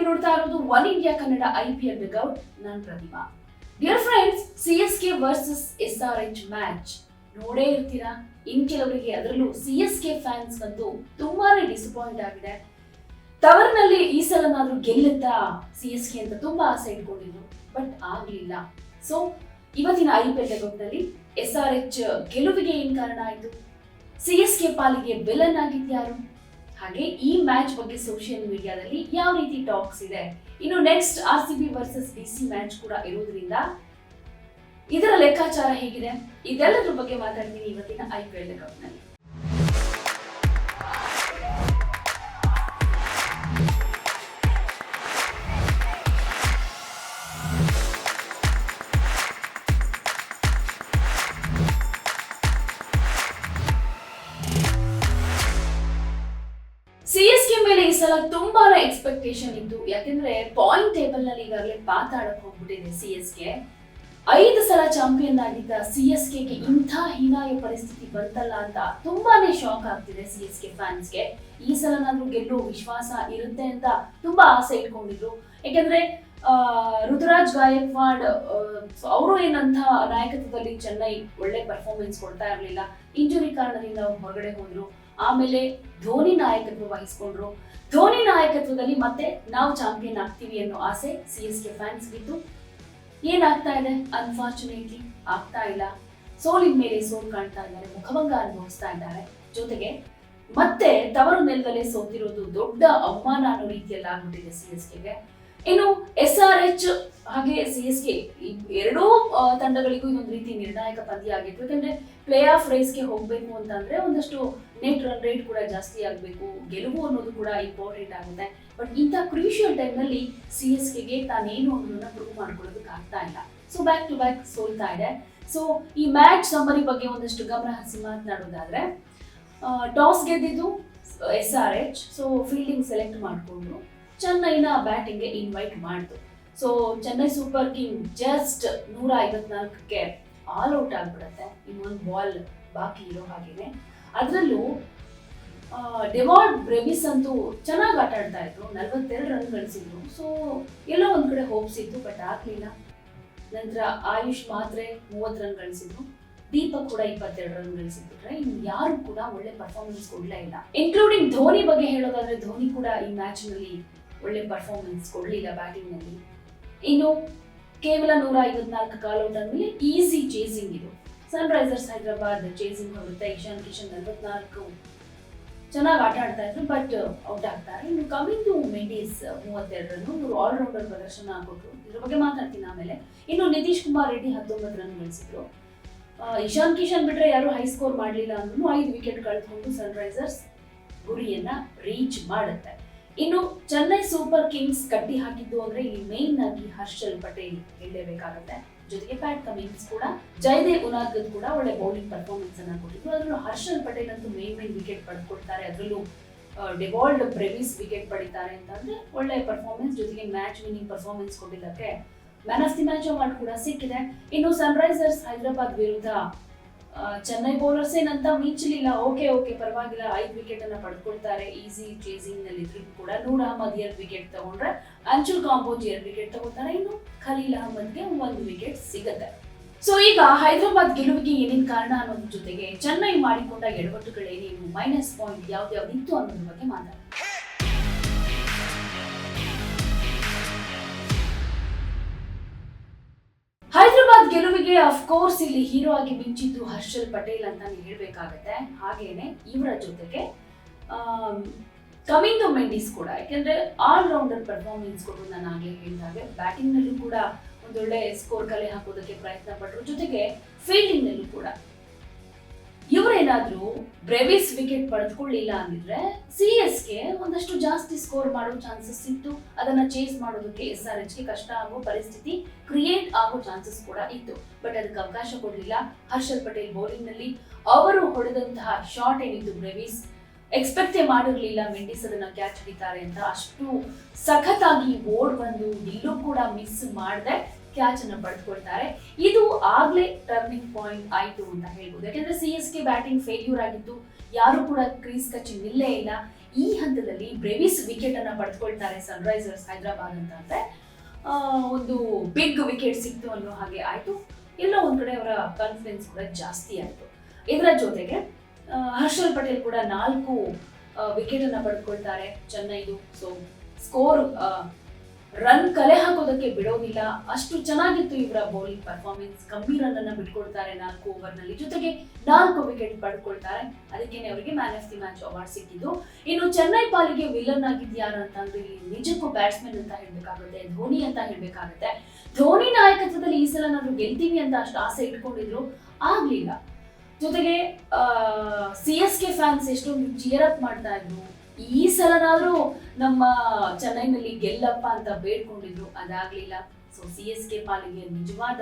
ನೀವು ನೋಡ್ತಾ ಇರೋದು ಒನ್ ಇಂಡಿಯಾ ಕನ್ನಡ IPL ವಿಗೌಟ್ ನಾನು Pratima. Dear friends, CSK versus SRH match ನೋಡೇ ಇರ್ತೀರಾ. ಇನ್ ಕೆಲವರಿಗೆ ಅದರಲ್ಲೂ CSK ಫ್ಯಾನ್ಸ್ ಬಂದು ತುಂಬಾನೇ ಡಿಸಪಾಯಿಂಟ್ ಆಗಿದೆ. ತವರಿನಲ್ಲಿ ಈ ಸಲನಾದ್ರೂ ಗೆಲ್ಲುತ್ತಾ CSK ಅಂತ ತುಂಬಾ ಆಸೆ ಇಟ್ಕೊಂಡಿದ್ರು, ಬಟ್ ಆಗ್ಲಿಲ್ಲ. ಸೊ ಇವತ್ತಿನ IPL ವಿಗೌಟ್ ನಲ್ಲಿ SRH ಗೆಲುವಿಗೆ ಏನ್ ಕಾರಣ ಆಯ್ತು, CSK ಪಾಲಿಗೆ ವಿಲನ್ ಆಗಿದ್ಯಾರು, ಹಾಗೆ ಈ ಮ್ಯಾಚ್ ಬಗ್ಗೆ ಸೋಷಿಯಲ್ ಮೀಡಿಯಾದಲ್ಲಿ ಯಾವ ರೀತಿ ಟಾಕ್ಸ್ ಇದೆ, ಇನ್ನು next RCB versus DC match ಕೂಡ ಇರೋದ್ರಿಂದ ಇದರ ಲೆಕ್ಕಾಚಾರ ಹೇಗಿದೆ, ಇದೆಲ್ಲದ್ರ ಬಗ್ಗೆ ಮಾತಾಡ್ತೀನಿ ಇವತ್ತಿನ IPL ವಿಗೌಟ್ ನಲ್ಲಿ. CSK ಮೇಲೆ ಈ ಸಲ ತುಂಬಾನೇ ಎಕ್ಸ್ಪೆಕ್ಟೇಷನ್ ಇತ್ತು. ಯಾಕೆಂದ್ರೆ ಪಾಯಿಂಟ್ ಟೇಬಲ್ ನಲ್ಲಿ ಈಗಾಗಲೇ ಪಾತಾಳಕ್ಕೆ ಹೋಗ್ಬಿಟ್ಟಿದೆ CSK. 5 ಸಲ ಚಾಂಪಿಯನ್ ಆಗಿದ್ದ CSK ಗೆ ಇಂಥ ಹೀನಾಯ ಪರಿಸ್ಥಿತಿ ಬಂತಲ್ಲ ಅಂತ ತುಂಬಾನೇ ಶಾಕ್ ಆಗ್ತಿದೆ CSK ಫ್ಯಾನ್ಸ್ಗೆ. ಈ ಸಲನಾದ್ರೂ ಗೆಲ್ಲೋ ವಿಶ್ವಾಸ ಇರುತ್ತೆ ಅಂತ ತುಂಬಾ ಆಸೆ ಇಟ್ಕೊಂಡಿದ್ರು. ಯಾಕೆಂದ್ರೆ ಋತುರಾಜ್ ಗಾಯಕ್ವಾಡ್ ಅವರು ಏನಂತ ನಾಯಕತ್ವದಲ್ಲಿ ಚೆನ್ನೈ ಒಳ್ಳೆ ಪರ್ಫಾರ್ಮೆನ್ಸ್ ಕೊಡ್ತಾ ಇರಲಿಲ್ಲ. ಇಂಜುರಿ ಕಾರಣದಿಂದ ಅವ್ರು ಹೊರಗಡೆ ಹೋದ್ರು. ಆಮೇಲೆ ಧೋನಿ ನಾಯಕತ್ವ ವಹಿಸ್ಕೊಂಡ್ರು. ಧೋನಿ ನಾಯಕತ್ವದಲ್ಲಿ ಮತ್ತೆ ನಾವು ಚಾಂಪಿಯನ್ ಆಗ್ತೀವಿ ಅನ್ನೋ ಆಸೆ CSK ಫ್ಯಾನ್ಸ್ ಬಿತ್ತು. ಏನಾಗ್ತಾ ಇದೆ, ಅನ್ಫಾರ್ಚುನೇಟ್ಲಿ ಆಗ್ತಾ ಇಲ್ಲ. ಸೋಲಿನ ಮೇಲೆ ಸೋಲು ಕಾಣ್ತಾ ಇದ್ದಾರೆ, ಮುಖಭಂಗ ಅನುಭವಿಸ್ತಾ ಇದ್ದಾರೆ. ಜೊತೆಗೆ ಮತ್ತೆ ತವರು ನೆಲದಲ್ಲೇ ಸೋತಿರೋದು ದೊಡ್ಡ ಅವಮಾನ ಅನ್ನೋ ರೀತಿಯಲ್ಲಿ ಆಗ್ಬಿಟ್ಟಿದೆ CSKಗೆ. ಇನ್ನು SRH ಹಾಗೆ CSK ಎರಡೂ ತಂಡಗಳಿಗೂ ಇದೊಂದು ರೀತಿ ನಿರ್ಣಾಯಕ ಪಂದ್ಯ ಆಗಿತ್ತು. ಯಾಕಂದ್ರೆ ಪ್ಲೇ ಆಫ್ ರೇಸ್ಗೆ ಹೋಗ್ಬೇಕು ಅಂತಂದ್ರೆ ಒಂದಷ್ಟು ನೆಟ್ ರನ್ ರೇಟ್ ಕೂಡ ಜಾಸ್ತಿ ಆಗಬೇಕು, ಗೆಲುವು ಅನ್ನೋದು ಕೂಡ ಇಂಪಾರ್ಟೆಂಟ್ ಆಗುತ್ತೆ. ಬಟ್ ಇಂಥ ಕ್ರೂಷಿಯಲ್ ಟೈಮ್ ನಲ್ಲಿ CSKಗೆ ತಾನೇನು ಅನ್ನೋದನ್ನ ಪ್ರೂವ್ ಮಾಡ್ಕೊಳ್ಳೋದಕ್ಕೆ ಆಗ್ತಾ ಇಲ್ಲ. ಸೊ ಬ್ಯಾಕ್ ಟು ಬ್ಯಾಕ್ ಸೋಲ್ತಾ ಇದೆ. ಸೊ ಈ ಮ್ಯಾಚ್ ಸಮ್ಮರಿ ಬಗ್ಗೆ ಒಂದಷ್ಟು ಗಮನ ಹರಿಸಿ ಮಾತನಾಡೋದಾದ್ರೆ, ಟಾಸ್ ಗೆದ್ದಿದ್ದು SRH. ಸೊ ಫೀಲ್ಡಿಂಗ್ ಸೆಲೆಕ್ಟ್ ಮಾಡಿಕೊಂಡು ಚೆನ್ನೈನ ಬ್ಯಾಟಿಂಗ್ಗೆ ಇನ್ವೈಟ್ ಮಾಡ್ತು. So Chennai super king just 154ಕ್ಕೆ ಆಲ್ ಔಟ್ ಆಗ್ಬಿಡುತ್ತೆ. ಇನ್ನೊಂದು ಬಾಲ್ ಬಾಕಿ ಇರೋ ಹಾಗೇನೆ. ಅದರಲ್ಲೂ ಡೆವಾಲ್ಡ್ ಬ್ರೆವಿಸ್ ಅಂತೂ ಚೆನ್ನಾಗಿ ಆಟ ಆಡ್ತಾ ಇದ್ರು, 42 ರನ್ ಗಳಿಸಿದ್ರು. ಸೊ ಎಲ್ಲೋ ಒಂದ್ ಕಡೆ ಹೋಪ್ಸ್ ಇತ್ತು, ಬಟ್ ಆಗ್ಲಿಲ್ಲ. ನಂತರ ಆಯುಷ್ ಮಾತ್ರೆ 30 ರನ್ ಗಳಿಸಿದ್ರು, ದೀಪಕ್ ಕೂಡ 22 ರನ್ ಗಳಿಸಿದ್ರು. ಇನ್ನು ಯಾರು ಕೂಡ ಒಳ್ಳೆ ಪರ್ಫಾರ್ಮೆನ್ಸ್ ಕೊಡ್ಲೇ ಇಲ್ಲ. ಇನ್ಕ್ಲೂಡಿಂಗ್ ಧೋನಿ ಬಗ್ಗೆ ಹೇಳೋದಾದ್ರೆ, ಧೋನಿ ಕೂಡ ಈ ಮ್ಯಾಚ್ ನಲ್ಲಿ ಒಳ್ಳೆ ಪರ್ಫಾರ್ಮೆನ್ಸ್ ಕೊಡ್ಲಿಲ್ಲ ಬ್ಯಾಟಿಂಗ್ ನಲ್ಲಿ. ಇನ್ನು ಕೇವಲ 154 ಕಾಲ್ ಔಟ್ ಆದ್ಮೇಲೆ ಈಸಿ ಚೇಸಿಂಗ್ ಇದು. ಸನ್ ರೈಸರ್ಸ್ ಹೈದರಾಬಾದ್ ಚೇಸಿಂಗ್ ಹೋಗುತ್ತೆ. ಇಶಾನ್ ಕಿಶನ್ 44 ಚೆನ್ನಾಗಿ ಆಟ ಆಡ್ತಾ ಇದ್ರು, ಬಟ್ ಔಟ್ ಆಗ್ತಾರೆ. ಇನ್ನು ಕಮಿಂಗ್ ಟು ಮೆಂಡೀಸ್ 32 ರನ್, ಇವರು ಆಲ್ರೌಂಡರ್ ಪ್ರದರ್ಶನ ಕೊಟ್ಟರು. ಇದ್ರ ಬಗ್ಗೆ ಮಾತಾಡ್ತೀನಿ ಆಮೇಲೆ. ಇನ್ನು ನಿತೀಶ್ ಕುಮಾರ್ ರೆಡ್ಡಿ 19 ರನ್ ಗಳಿಸಿದ್ರು. ಇಶಾನ್ ಕಿಶನ್ ಬಿಟ್ರೆ ಯಾರು ಹೈ ಸ್ಕೋರ್ ಮಾಡಲಿಲ್ಲ ಅಂದ್ರೂ 5 ವಿಕೆಟ್ ಕಳೆದುಕೊಂಡು ಸನ್ ರೈಸರ್ಸ್ ಗುರಿಯನ್ನ ರೀಚ್ ಮಾಡುತ್ತೆ. ಇನ್ನು ಚೆನ್ನೈ ಸೂಪರ್ ಕಿಂಗ್ಸ್ ಕಟ್ಟಿ ಹಾಕಿದ್ದು ಅಂದ್ರೆ ಇಲ್ಲಿ ಮೇನ್ ಆಗಿ ಹರ್ಷಲ್ ಪಟೇಲ್ ಹೇಳಲೇಬೇಕಾಗುತ್ತೆ. ಜೊತೆಗೆ ಪ್ಯಾಟ್ ಕಮಿನ್ಸ್ ಕೂಡ, ಜಯದೇವ್ ಉನಾದ್ಗದ್ ಕೂಡ ಒಳ್ಳೆ ಬೌಲಿಂಗ್ ಪರ್ಫಾರ್ಮೆನ್ಸ್ ಅನ್ನ ಕೊಟ್ಟಿದ್ರು. ಅದರಲ್ಲೂ ಹರ್ಷಲ್ ಪಟೇಲ್ ಅಂತೂ ಮೇನ್ ವಿಕೆಟ್ ಪಡೆದುಕೊಳ್ತಾರೆ. ಅದರಲ್ಲೂ ಡೆವಾಲ್ಡ್ ಬ್ರೆವಿಸ್ ವಿಕೆಟ್ ಪಡಿತಾರೆ ಅಂತಂದ್ರೆ ಒಳ್ಳೆ ಪರ್ಫಾರ್ಮೆನ್ಸ್. ಜೊತೆಗೆ ಮ್ಯಾಚ್ ವಿನ್ನಿಂಗ್ ಪರ್ಫಾರ್ಮೆನ್ಸ್ ಕೊಟ್ಟಿದ್ದಕ್ಕೆ man of the match award ಕೂಡ ಸಿಕ್ಕಿದೆ. ಇನ್ನು ಸನ್ ರೈಸರ್ಸ್ ಹೈದರಾಬಾದ್ ವಿರುದ್ಧ ಚೆನ್ನೈ ಬೌಲರ್ಸ್ ಏನಂತ ಮಿಂಚಲಿಲ್ಲ. ಓಕೆ ಪರವಾಗಿಲ್ಲ, 5 ವಿಕೆಟ್ ಅನ್ನ ಪಡೆದುಕೊಳ್ತಾರೆ. ಈಸಿ ಚೇಸಿಂಗ್ ನಲ್ಲಿ ಇದ್ರು ಕೂಡ ನೂರ್ ಅಹಮದ್ 2 ವಿಕೆಟ್ ತಗೊಂಡ್ರೆ, ಅಂಚುಲ್ ಕಾಂಬೋಜ್ 2 ವಿಕೆಟ್ ತಗೋತಾರೆ. ಇನ್ನು ಖಲೀಲ್ ಅಹಮದ್ಗೆ 1 ವಿಕೆಟ್ ಸಿಗುತ್ತೆ. ಸೊ ಈಗ ಹೈದರಾಬಾದ್ ಗೆಲುವಿಗೆ ಏನೇನ್ ಕಾರಣ ಅನ್ನೋದ್ರ ಜೊತೆಗೆ ಚೆನ್ನೈ ಮಾಡಿಕೊಂಡ ಎಡವಟ್ಟುಗಳೇನೇನು, ಮೈನಸ್ ಪಾಯಿಂಟ್ ಯಾವ್ದಿತ್ತು ಅನ್ನೋದ್ರ ಬಗ್ಗೆ ಮಾತಾಡೋಣ. ಹೈದರಾಬಾದ್ ಗೆಲುವಿಗೆ ಅಫ್ಕೋರ್ಸ್ ಇಲ್ಲಿ ಹೀರೋ ಆಗಿ ಮಿಂಚಿದ್ದು ಹರ್ಷಲ್ ಪಟೇಲ್ ಅಂತ ಹೇಳ್ಬೇಕಾಗತ್ತೆ. ಹಾಗೇನೆ ಇವರ ಜೊತೆಗೆ ಕಮಿಂಗ್ ಮೆಂಡೀಸ್ ಕೂಡ, ಯಾಕೆಂದ್ರೆ ಆಲ್ ರೌಂಡರ್ ಪರ್ಫಾರ್ಮೆನ್ಸ್ ಕೊಟ್ಟು ನಾನು ಆಗ್ಲೇ ಹೇಳಿದಾಗೆ ಬ್ಯಾಟಿಂಗ್ ನಲ್ಲೂ ಕೂಡ ಒಂದೊಳ್ಳೆ ಸ್ಕೋರ್ ಕಲೆ ಹಾಕೋದಕ್ಕೆ ಪ್ರಯತ್ನ ಪಟ್ಟರು. ಜೊತೆಗೆ ಫೀಲ್ಡಿಂಗ್ ನಲ್ಲೂ ಕೂಡ ಇವರೇನಾದ್ರೂ ಬ್ರೆವಿಸ್ ವಿಕೆಟ್ ಪಡೆದುಕೊಳ್ಳಿಲ್ಲ ಅಂದಿದ್ರೆ CSK ಒಂದಷ್ಟು ಜಾಸ್ತಿ ಸ್ಕೋರ್ ಮಾಡೋ ಚಾನ್ಸಸ್ ಇತ್ತು. ಅದನ್ನ ಚೇಸ್ ಮಾಡೋದಕ್ಕೆ SRH ಗೆ ಕಷ್ಟ ಆಗೋ ಪರಿಸ್ಥಿತಿ ಕ್ರಿಯೇಟ್ ಆಗೋ ಚಾನ್ಸಸ್ ಕೂಡ ಇತ್ತು. ಬಟ್ ಅದಕ್ಕೆ ಅವಕಾಶ ಕೊಡಲಿಲ್ಲ. ಹರ್ಷಲ್ ಪಟೇಲ್ ಬೌಲಿಂಗ್ ನಲ್ಲಿ ಅವರು ಹೊಡೆದಂತಹ ಶಾಟ್ ಏನಿತ್ತು, ಬ್ರೆವಿಸ್ ಎಕ್ಸ್ಪೆಕ್ಟೇ ಮಾಡಿರ್ಲಿಲ್ಲ ಮೆಂಡಿಸ್ ಅದನ್ನ ಕ್ಯಾಚ್ ಹಿಡಿತಾರೆ ಅಂತ. ಅಷ್ಟು ಸಖತ್ತಾಗಿ ಓಡ್ ಬಂದು ಇಲ್ಲೂ ಕೂಡ ಮಿಸ್ ಮಾಡದೆ ಕ್ಯಾಚ್ ಅನ್ನ ಪಡೆದುಕೊಳ್ತಾರೆ. ಇದು ಆಗ್ಲೇ ಟರ್ನಿಂಗ್ ಪಾಯಿಂಟ್ ಆಯ್ತು ಅಂತ ಹೇಳ್ಬೋದು. ಯಾಕಂದ್ರೆ CSK ಬ್ಯಾಟಿಂಗ್ ಫೇಲ್ಯೂರ್ ಆಗಿತ್ತು, ಯಾರು ಕೂಡ ಕ್ರೀಸ್ ಕಚ್ಚಿ ನಿಲ್ಲೇ ಇಲ್ಲ. ಈ ಹಂತದಲ್ಲಿ ಬ್ರೆವಿಸ್ ವಿಕೆಟ್ ಅನ್ನ ಪಡೆದುಕೊಳ್ತಾರೆ ಸನ್ರೈಸರ್ಸ್ ಹೈದರಾಬಾದ್ ಅಂತ ಅಂದ್ರೆ ಒಂದು ಬಿಗ್ ವಿಕೆಟ್ ಸಿಕ್ತು ಅನ್ನೋ ಹಾಗೆ ಆಯ್ತು. ಎಲ್ಲೋ ಒಂದ್ ಕಡೆ ಅವರ ಕಾನ್ಫಿಡೆನ್ಸ್ ಕೂಡ ಜಾಸ್ತಿ ಆಯ್ತು. ಇದರ ಜೊತೆಗೆ ಹರ್ಷಲ್ ಪಟೇಲ್ ಕೂಡ 4 ವಿಕೆಟ್ ಅನ್ನ ಪಡೆದುಕೊಳ್ತಾರೆ ಚೆನ್ನೈದು. ಸೊ ಸ್ಕೋರ್ ರನ್ ಕಲೆ ಹಾಕೋದಕ್ಕೆ ಬಿಡೋದಿಲ್ಲ, ಅಷ್ಟು ಚೆನ್ನಾಗಿತ್ತು ಇವರ ಬೌಲಿಂಗ್ ಪರ್ಫಾರ್ಮೆನ್ಸ್. ಕಮ್ಮಿ ರನ್ ಅನ್ನ ಬಿಟ್ಕೊಳ್ತಾರೆ 4 ಓವರ್ ನಲ್ಲಿ, ಜೊತೆಗೆ 4 ವಿಕೆಟ್ ಪಡೆದುಕೊಳ್ತಾರೆ. ಅದಕ್ಕೇನೆ ಅವರಿಗೆ man of the match award ಸಿಕ್ಕಿದ್ದು. ಇನ್ನು ಚೆನ್ನೈ ಪಾಲಿಗೆ ವಿಲನ್ ಆಗಿದ್ಯಾರು ಅಂತಂದ್ರೆ ನಿಜಕ್ಕೂ ಬ್ಯಾಟ್ಸ್ಮನ್ ಅಂತ ಹೇಳ್ಬೇಕಾಗುತ್ತೆ, ಧೋನಿ ಅಂತ ಹೇಳ್ಬೇಕಾಗುತ್ತೆ. ಧೋನಿ ನಾಯಕತ್ವದಲ್ಲಿ ಈ ಸಲ ನಾವು ಗೆಲ್ತೀವಿ ಅಂತ ಅಷ್ಟು ಆಸೆ ಇಟ್ಕೊಂಡಿದ್ರು, ಆಗ್ಲಿಲ್ಲ. ಜೊತೆಗೆ CSK ಫ್ಯಾನ್ಸ್ ಎಷ್ಟೊಂದು ಚಿಯರ್ ಅಪ್ ಮಾಡ್ತಾ ಇದ್ರು, ಈ ಸಲನಾದ್ರೂ ನಮ್ಮ ಚೆನ್ನೈನಲ್ಲಿ ಗೆಲ್ಲಪ್ಪ ಅಂತ ಬೇಡ್ಕೊಂಡಿದ್ರು, ಅದಾಗ್ಲಿಲ್ಲ. ಸೊ CSK ಪಾಲಿಗೆ ನಿಜವಾದ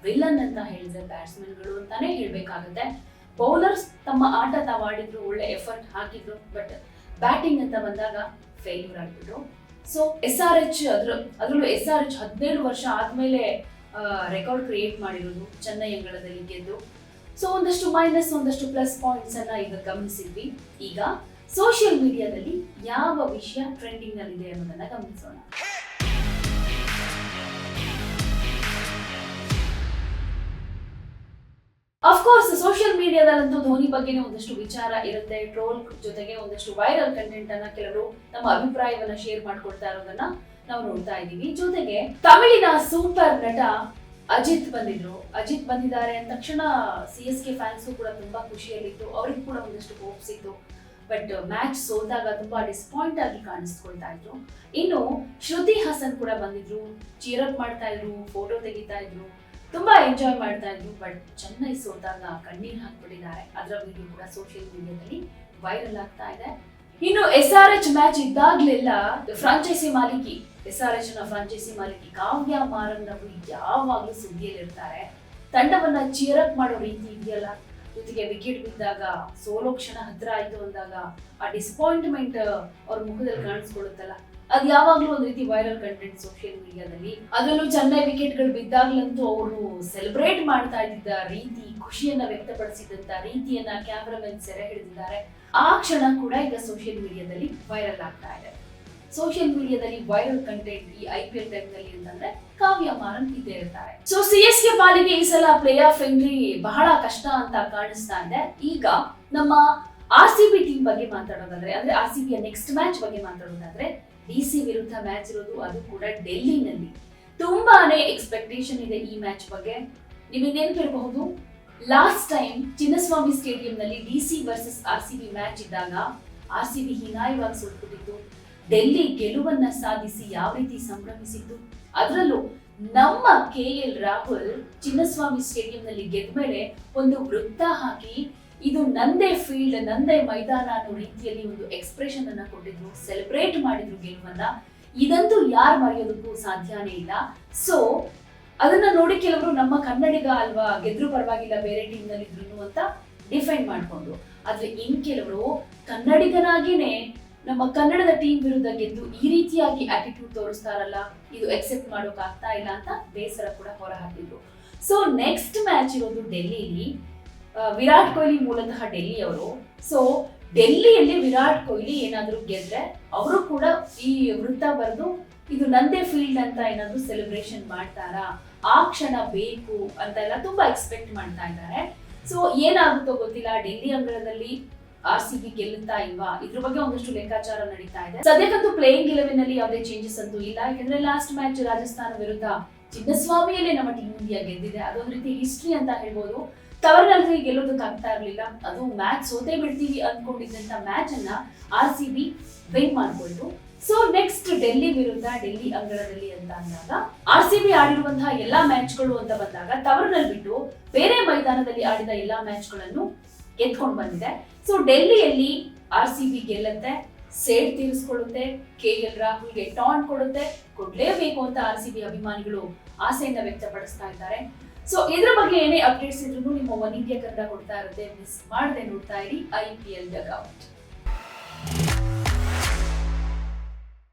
ವಿಲನ್ ಅಂತ ಹೇಳಿದ್ರೆ ಬ್ಯಾಟ್ಸ್ಮನ್ಗಳು ಅಂತಾನೆ ಹೇಳ್ಬೇಕಾಗುತ್ತೆ. ಬೌಲರ್ಸ್ ತಮ್ಮ ಆಟ ತಾವಾಡಿದ್ರು, ಒಳ್ಳೆ ಎಫರ್ಟ್ ಹಾಕಿದ್ರು, ಬಟ್ ಬ್ಯಾಟಿಂಗ್ ಅಂತ ಬಂದಾಗ ಫೇಲ್ಯೂರ್ ಆಗ್ಬಿಟ್ರು. ಸೊ SRH ಅದರಲ್ಲೂ SRH 17 ವರ್ಷ ಆದ್ಮೇಲೆ ರೆಕಾರ್ಡ್ ಕ್ರಿಯೇಟ್ ಮಾಡಿರೋದು ಚೆನ್ನೈ ಅಂಗಳದಲ್ಲಿ ಗೆದ್ದು. ಸೊ ಒಂದಷ್ಟು ಮೈನಸ್ ಒಂದಷ್ಟು ಪ್ಲಸ್ ಪಾಯಿಂಟ್ಸ್ ಅನ್ನ ಈಗ ಗಮನಿಸಿದ್ವಿ. ಈಗ ಸೋಷಿಯಲ್ ಮೀಡಿಯಾದಲ್ಲಿ ಯಾವ ವಿಷಯ ಟ್ರೆಂಡಿಂಗ್ ನಲ್ಲಿದೆ ಅನ್ನೋದನ್ನ ಗಮನಿಸೋಣ. ಅಫ್ಕೋರ್ಸ್ ಸೋಷಿಯಲ್ ಮೀಡಿಯಾದಲ್ಲಂತೂ ಧೋನಿ ಬಗ್ಗೆನೇ ಒಂದಷ್ಟು ವಿಚಾರ ಇರುತ್ತೆ, ಟ್ರೋಲ್ ಜೊತೆಗೆ ಒಂದಷ್ಟು ವೈರಲ್ ಕಂಟೆಂಟ್ ಅನ್ನ ಕೆಲವರು ತಮ್ಮ ಅಭಿಪ್ರಾಯವನ್ನ ಶೇರ್ ಮಾಡ್ಕೊಳ್ತಾ ಇರೋದನ್ನ ನಾವು ನೋಡ್ತಾ ಇದೀವಿ. ಜೊತೆಗೆ ತಮಿಳಿನ ಸೂಪರ್ ನಟ ಅಜಿತ್ ಬಂದಿದ್ದಾರೆ ಅಂದ ತಕ್ಷಣ CSK ಫ್ಯಾನ್ಸ್ ಕೂಡ ತುಂಬಾ ಖುಷಿಯಲ್ಲಿತ್ತು, ಅವ್ರಿಗೆ ಕೂಡ ಒಂದಷ್ಟು ಹೋಪ್ಸ್ ಇತ್ತು. ಬಟ್ ಮ್ಯಾಚ್ ಸೋತಾಗ ತುಂಬಾ ಡಿಸಪಾಯಿಂಟ್ ಆಗಿ ಕಾಣಿಸ್ಕೊಳ್ತಾ ಇದ್ರು. ಇನ್ನು ಶ್ರುತಿ ಹಾಸನ್ ಕೂಡ ಬಂದಿದ್ರು, ಚೀರ್ ಅಪ್ ಮಾಡ್ತಾ ಇದ್ರು, ಫೋಟೋ ತೆಗಿತಾ ಇದ್ರು, ತುಂಬಾ ಎಂಜಾಯ್ ಮಾಡ್ತಾ ಇದ್ರು. ಬಟ್ ಚೆನ್ನೈ ಸೋತಾಗ ಕಣ್ಣೀರ್ ಹಾಕ್ಬಿಟ್ಟಿದ್ದಾರೆ. ಅದರ ವಿಡಿಯೋ ಕೂಡ ಸೋಷಿಯಲ್ ಮೀಡಿಯಾದಲ್ಲಿ ವೈರಲ್ ಆಗ್ತಾ ಇದೆ. ಇನ್ನು SRH ಮ್ಯಾಚ್ ಇದ್ದಾಗ್ಲೆಲ್ಲ ಫ್ರಾಂಚೈಸಿ ಮಾಲೀಕಿ SRH ನ ಫ್ರಾಂಚೈಸಿ ಮಾಲೀಕಿ ಕಾವ್ಯ ಮಾರನ್ ಅವರು ಯಾವಾಗ್ಲೂ ಸುದ್ದಿಯಲ್ಲಿ ಇರ್ತಾರೆ. ತಂಡವನ್ನ ಚೀರ್ ಅಪ್ ಮಾಡೋ ರೀತಿ ಇದೆಯಲ್ಲ, ಜೊತೆಗೆ ವಿಕೆಟ್ ಬಿದ್ದಾಗ ಸೋಲೋ ಕ್ಷಣ ಹತ್ರ ಆಯ್ತು ಅಂದಾಗ ಆ ಡಿಸಪಾಯಿಂಟ್ಮೆಂಟ್ ಅವ್ರ ಮುಖದಲ್ಲಿ ಕಾಣಿಸ್ಕೊಳ್ಳುತ್ತಲ್ಲ, ಅದ್ ಯಾವಾಗ್ಲೂ ಒಂದ್ ರೀತಿ ವೈರಲ್ ಕಂಟೆಂಟ್ ಸೋಷಿಯಲ್ ಮೀಡಿಯಾದಲ್ಲಿ. ಅದರಲ್ಲೂ ಚೆನ್ನೈ ವಿಕೆಟ್ಗಳು ಬಿದ್ದಾಗ್ಲಂತೂ ಅವರು ಸೆಲೆಬ್ರೇಟ್ ಮಾಡ್ತಾ ಇದ್ದ ರೀತಿ, ಖುಷಿಯನ್ನ ವ್ಯಕ್ತಪಡಿಸಿದಂತ ರೀತಿಯನ್ನ ಕ್ಯಾಮರಾಮನ್ ಸೆರೆ ಹಿಡಿದಿದ್ದಾರೆ. ಆ ಕ್ಷಣ ಕೂಡ ಈಗ ಸೋಷಿಯಲ್ ಮೀಡಿಯಾದಲ್ಲಿ ವೈರಲ್ ಆಗ್ತಾ ಇದೆ. ಸೋಷಿಯಲ್ ಮೀಡಿಯಾದಲ್ಲಿ ವೈರಲ್ ಕಂಟೆಂಟ್ ಈ IPL ಟೈಮ್ ನಲ್ಲಿ ಅಂತಂದ್ರೆ ಕಾವ್ಯ ಮಾರನ್ ಇದ್ದೇ ಇರ್ತಾರೆ. ಸೊ CSK ಪಾಲಿಗೆ ಈ ಸಲ ಪ್ಲೇ ಆಫ್ ಎಂಟ್ರಿ ಬಹಳ ಕಷ್ಟ ಅಂತ ಕಾಣಿಸ್ತಾ ಇದೆ. ಈಗ ನಮ್ಮ RCB ಟೀಮ್ ಬಗ್ಗೆ ಮಾತಾಡೋದಾದ್ರೆ, ಅಂದ್ರೆ RCB ನೆಕ್ಸ್ಟ್ ಮ್ಯಾಚ್ ಬಗ್ಗೆ ಮಾತಾಡೋದಾದ್ರೆ, DC ವಿರುದ್ಧ ಮ್ಯಾಚ್ ಇರೋದು, ಅದು ಕೂಡ ಡೆಲ್ಲಿನಲ್ಲಿ. ತುಂಬಾನೇ ಎಕ್ಸ್ಪೆಕ್ಟೇಷನ್ ಇದೆ ಈ ಮ್ಯಾಚ್ ಬಗ್ಗೆ. ನಿಮಗೆ ನೆನಪಿರಬಹುದು, ಲಾಸ್ಟ್ ಟೈಮ್ ಚಿನ್ನಸ್ವಾಮಿ ಸ್ಟೇಡಿಯಂ ನಲ್ಲಿ DC ವರ್ಸಸ್ RCB ಮ್ಯಾಚ್ ಇದ್ದಾಗ RCB ಹೀನಾಯವಾಗಿ ಸೋತ್ಬಿಟ್ಟಿತ್ತು. ಡೆಲ್ಲಿ ಗೆಲುವನ್ನ ಸಾಧಿಸಿ ಯಾವ ರೀತಿ ಸಂಭ್ರಮಿಸಿತ್ತು. ಅದರಲ್ಲೂ ನಮ್ಮ KL ರಾಹುಲ್ ಚಿನ್ನಸ್ವಾಮಿ ಸ್ಟೇಡಿಯಂ ನಲ್ಲಿ ಗೆದ್ದ ಮೇಲೆ ಒಂದು ವೃತ್ತ ಹಾಕಿ ಇದು ನಂದೇ ಫೀಲ್ಡ್, ನಂದೇ ಮೈದಾನ ಅನ್ನೋ ರೀತಿಯಲ್ಲಿ ಒಂದು ಎಕ್ಸ್ಪ್ರೆಷನ್ ಅನ್ನ ಕೊಟ್ಟಿದ್ರು, ಸೆಲೆಬ್ರೇಟ್ ಮಾಡಿದ್ರು ಗೆಲುವನ್ನ. ಇದಂತೂ ಯಾರು ಮರೆಯೋದಕ್ಕೂ ಸಾಧ್ಯನೇ ಇಲ್ಲ. ಸೊ ಅದನ್ನ ನೋಡಿ ಕೆಲವರು ನಮ್ಮ ಕನ್ನಡಿಗ ಅಲ್ವಾ, ಗೆದ್ರು ಪರವಾಗಿಲ್ಲ ಬೇರೆ ಟೀಮ್ ನಲ್ಲಿ ಇದ್ರು ಅಂತ ಡಿಫೈನ್ ಮಾಡ್ಕೊಂಡ್ರು. ಆದ್ರೆ ಇನ್ ಕೆಲವರು ಕನ್ನಡಿಗನಾಗಿನೇ ನಮ್ಮ ಕನ್ನಡದ ಟೀಮ್ ವಿರುದ್ಧ ಗೆದ್ದು ಈ ರೀತಿಯಾಗಿ ಆಟಿಟ್ಯೂಡ್ ತೋರಿಸ್ತಾರಲ್ಲ, ಇದು ಎಕ್ಸೆಪ್ಟ್ ಮಾಡೋಕ್ ಆಗ್ತಾ ಇಲ್ಲ ಅಂತ ಬೇಸರ ಕೂಡ ಹೊರ ಹಾಕಿದ್ರು. ಸೊ ನೆಕ್ಸ್ಟ್ ಮ್ಯಾಚ್ ಇರೋದು ಡೆಲ್ಲಿಲಿ. ವಿರಾಟ್ ಕೊಹ್ಲಿ ಮೂಲತಃ ಡೆಲ್ಲಿ ಅವರು. ಸೊ ಡೆಲ್ಲಿಯಲ್ಲಿ ವಿರಾಟ್ ಕೊಹ್ಲಿ ಏನಾದ್ರು ಗೆದ್ರೆ ಅವರು ಕೂಡ ಈ ವೃತ್ತ ಬರೆದು ಇದು ನಂದೇ ಫೀಲ್ಡ್ ಅಂತ ಏನಾದ್ರು ಸೆಲೆಬ್ರೇಷನ್ ಮಾಡ್ತಾರಾ, ಆ ಕ್ಷಣ ಬೇಕು ಅಂತ ಎಲ್ಲ ತುಂಬಾ ಎಕ್ಸ್ಪೆಕ್ಟ್ ಮಾಡ್ತಾ ಇದ್ದಾರೆ. ಸೊ ಏನಾಗುತ್ತೋ ಗೊತ್ತಿಲ್ಲ, ಡೆಲ್ಲಿ ಅಂಗಳದಲ್ಲಿ RCB ಗೆಲ್ಲುತ್ತಾ ಇಲ್ವಾ, ಇದ್ರ ಬಗ್ಗೆ ಒಂದಷ್ಟು ಲೆಕ್ಕಾಚಾರ ನಡೀತಾ ಇದೆ. ಸದ್ಯಕ್ಕಂತೂ ಪ್ಲೇಯಿಂಗ್ 11 ನಲ್ಲಿ ಯಾವುದೇ ಚೇಂಜಸ್ ಅಂತೂ ಇಲ್ಲ. ಯಾಕಂದ್ರೆ ಲಾಸ್ಟ್ ಮ್ಯಾಚ್ ರಾಜಸ್ಥಾನ ವಿರುದ್ಧ ಚಿನ್ನಸ್ವಾಮಿಯಲ್ಲೇ ನಮ್ಮ ಟೀಮ್ ಇಂಡಿಯಾ ಗೆದ್ದಿದೆ. ಅದೊಂದು ರೀತಿ ಹಿಸ್ಟ್ರಿ ಅಂತ ಹೇಳ್ಬೋದು. ತವರಿನಲ್ಲಿ ಗೆಲ್ಲೋದಕ್ಕೆ ಆಗ್ತಾ ಇರ್ಲಿಲ್ಲ, ಅದು ಮ್ಯಾಚ್ ಸೋತೆ ಬಿಡ್ತೀವಿ ಅನ್ಕೊಂಡಿದ್ದಂತ ಮ್ಯಾಚ್ ಅನ್ನ RCB ವಿನ್ ಮಾಡ್ಕೊಳ್ತು. ಸೊ ನೆಕ್ಸ್ಟ್ ಡೆಲ್ಲಿ ವಿರುದ್ಧ ಡೆಲ್ಲಿ ಅಂಗಳದಲ್ಲಿ ಅಂತ ಅಂದಾಗ RCB ಆಡಿರುವಂತಹ ಎಲ್ಲಾ ಮ್ಯಾಚ್ಗಳು ಅಂತ ಬಂದಾಗ ತವರಿನಲ್ಲಿ ಬಿಟ್ಟು ಬೇರೆ ಮೈದಾನದಲ್ಲಿ ಆಡಿದ ಎಲ್ಲಾ ಮ್ಯಾಚ್ಗಳನ್ನು ಗೆದ್ಕೊಂಡು ಬಂದಿದೆ. ಸೊ ಡೆಲ್ಲಿಯಲ್ಲಿ RCB ಗೆಲ್ಲುತ್ತೆ, ಸೇಡ್ ತೀರಿಸ್ಕೊಳ್ಳುತ್ತೆ, KL ರಾಹುಲ್ಗೆ ಟಾಂಟ್ ಕೊಡ್ಲೇಬೇಕು ಅಂತ RCB ಅಭಿಮಾನಿಗಳು ಆಸೆಯಿಂದ ವ್ಯಕ್ತಪಡಿಸ್ತಾ ಇದ್ದಾರೆ. ಸೊ ಇದ್ರ ಬಗ್ಗೆ ಏನೇ ಅಪ್ಡೇಟ್ಸ್ ಇದ್ರೂ ನಿಮ್ಮ ಒನ್ ಇಂಡಿಯಾ ಕನ್ನಡ ಕೊಡ್ತಾ ಇರುತ್ತೆ. ಮಿಸ್ ಮಾಡದೆ ನೋಡ್ತಾ ಇರಿ IPL ಡಗ್ ಔಟ್.